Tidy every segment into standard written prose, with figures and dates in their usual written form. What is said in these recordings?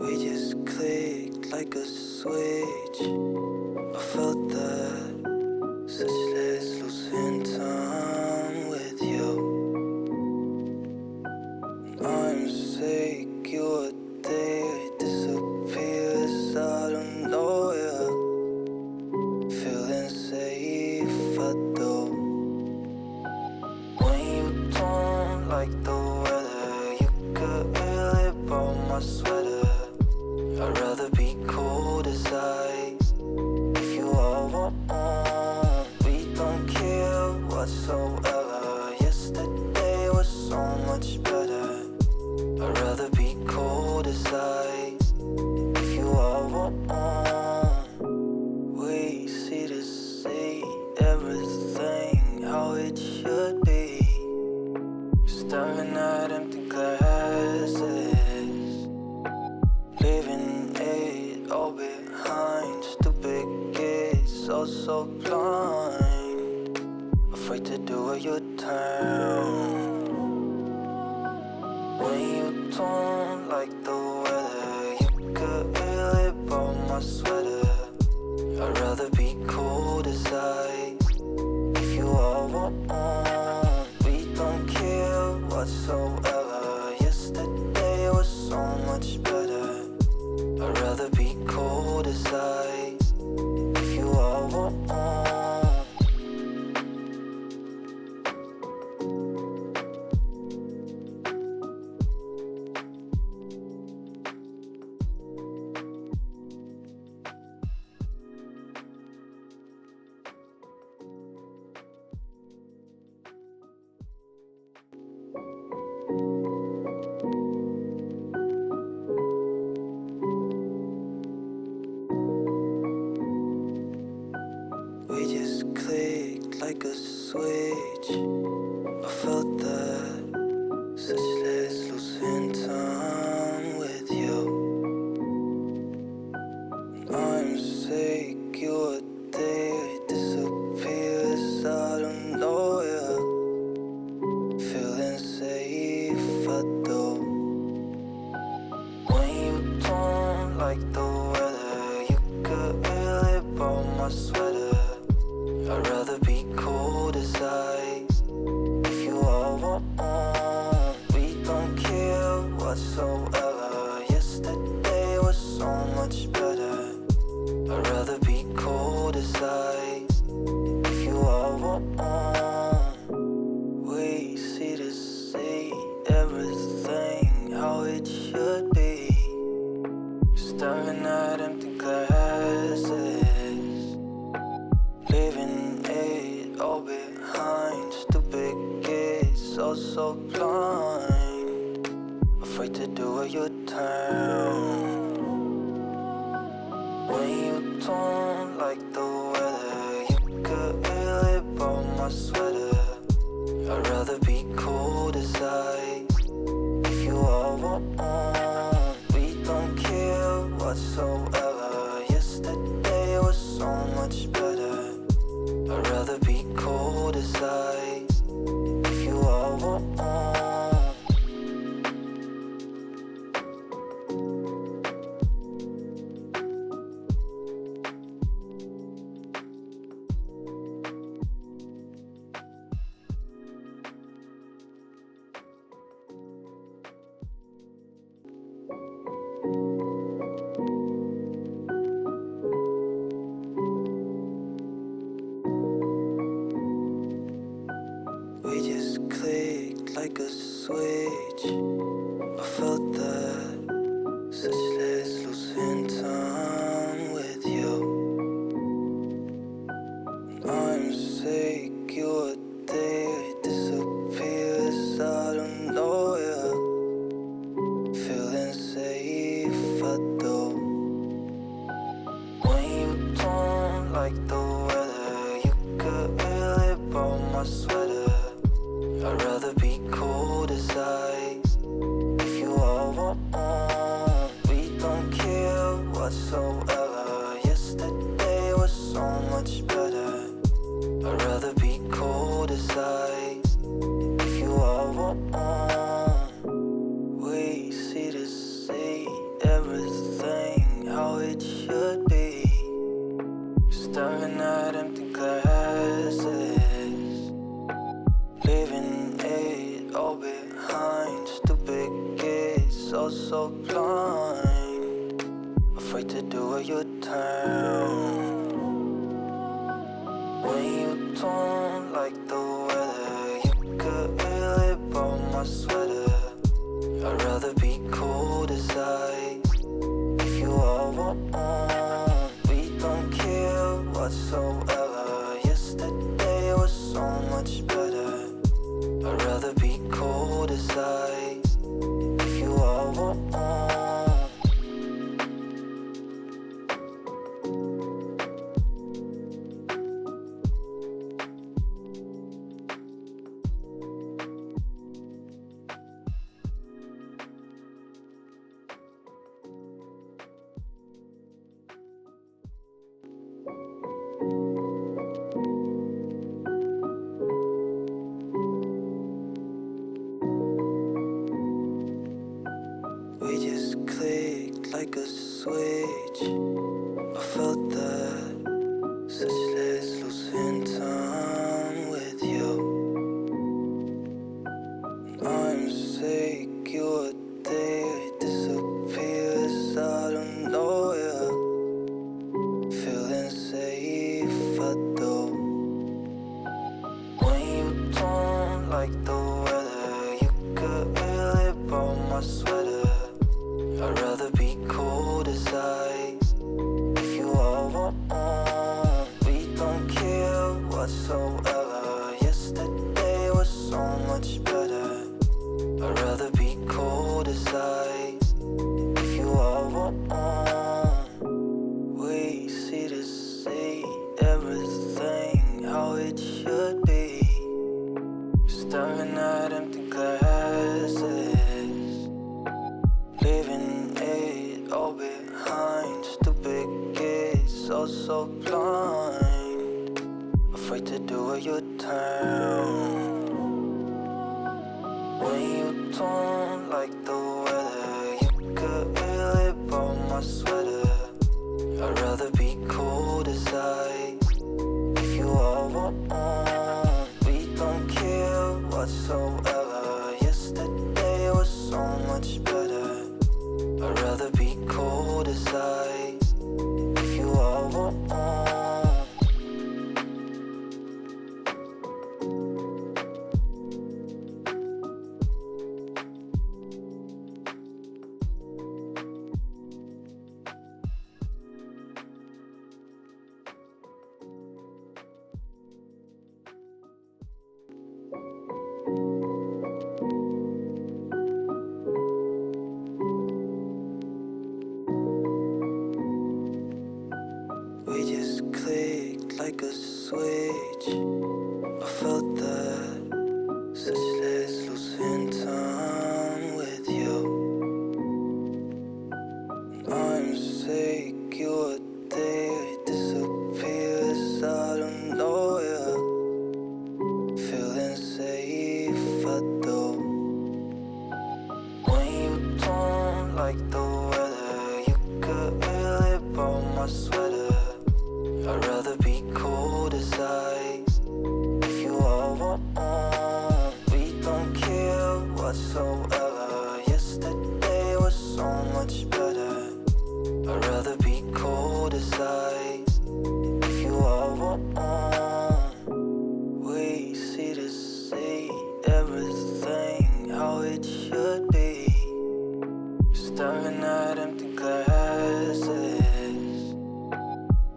We just clicked like a switch. I felt that, such let's lose in time with you. I'm sick, you are there, it disappears out of nowhere. Feeling safe, I do. When you don't like the weather, you could really borrow my sweater. I'd rather be cold as ice. If you all want, we don't care whatsoever. Yesterday was so much better. I'd rather be cold as ice. If you all want, we see to see everything how it should be. Staring at empty glasses, leaving it all behind. Stupid kids, so blind, afraid to do it your turn. When you don't like the weather, you could really borrow my sweater. I'd rather be cold as ice. If you all want, we don't care whatsoever. Yesterday was so much better. I'd rather be cold as ice. If you all want. We just clicked like a switch. I felt that, such let's lose in time with you. I'm sick, you are there, it disappears out of nowhere. Feeling safe, I do. When you don't like the weather, you could really borrow my sweater. I'd rather be cold as ice. If you all want, we don't care whatsoever. Yesterday was so much better. I'd rather be cold as ice. If you all want, we see to see everything how it should be. Staring at empty glasses, leaving it all behind. Stupid kids, so blind, afraid to do it your turn. When you don't like the weather, you could really borrow my sweater. I'd rather be cold as ice. If you all want, we don't care whatsoever. Yesterday was so much better. I'd rather be cold as ice. If you all want. We just clicked like a switch. I felt that, such let's lose in time with you. I'm sick, you are there, it disappears out of nowhere. Feeling safe, I do. When you don't like the weather, you could really borrow my sweater. I'd rather be cold as ice. If you all want, we don't care whatsoever. Yesterday was so much better. I'd rather be cold as ice. If you all want we see to see everything how it should be. Staring at empty glasses, leaving it all behind. Stupid kids, so blind, afraid to do a U-turn. When you don't like the weather, you could really borrow my sweater. I'd rather be cold as ice. If you all want we don't care whatsoever. Yesterday was so much better. I'd rather be cold as ice. If you all want we just clicked like a switch. I felt that, such let's lose in time with you. I'm sick, you're there, it disappears out of nowhere. Feeling safe, I do. When you don't like the weather, you could really borrow my sweater. I'd rather be cold as ice. If you all want we don't care whatsoever. Yesterday was so much better. I'd rather be cold as ice. If you all want we see to see everything how it should be. Staring at empty glasses, leaving it all behind. Stupid kids, so blind, afraid to do a U-turn. When you don't like the weather, you could really borrow my sweater. I'd rather be cold as ice. If you all want we don't care whatsoever. Yesterday was so much better. I'd rather be cold as ice. If you all want we just clicked like a switch. I felt that, such let's lose in time with you. I'm sick, you're there, it disappears out of nowhere. Feeling safe, I do. When you don't like the weather, you could really borrow my sweater. I'd rather be cold as ice. If you all want we don't care whatsoever. Yesterday was so much better. I'd rather be cold as ice. If you all want we see to see everything how it should be. Staring at empty glasses,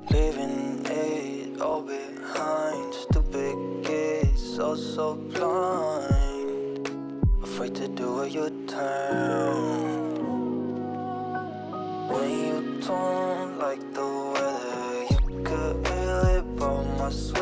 leaving it all behind. Stupid kids, so blind, afraid to do a U-turn. When you don't like the weather, you could really borrow my sweater.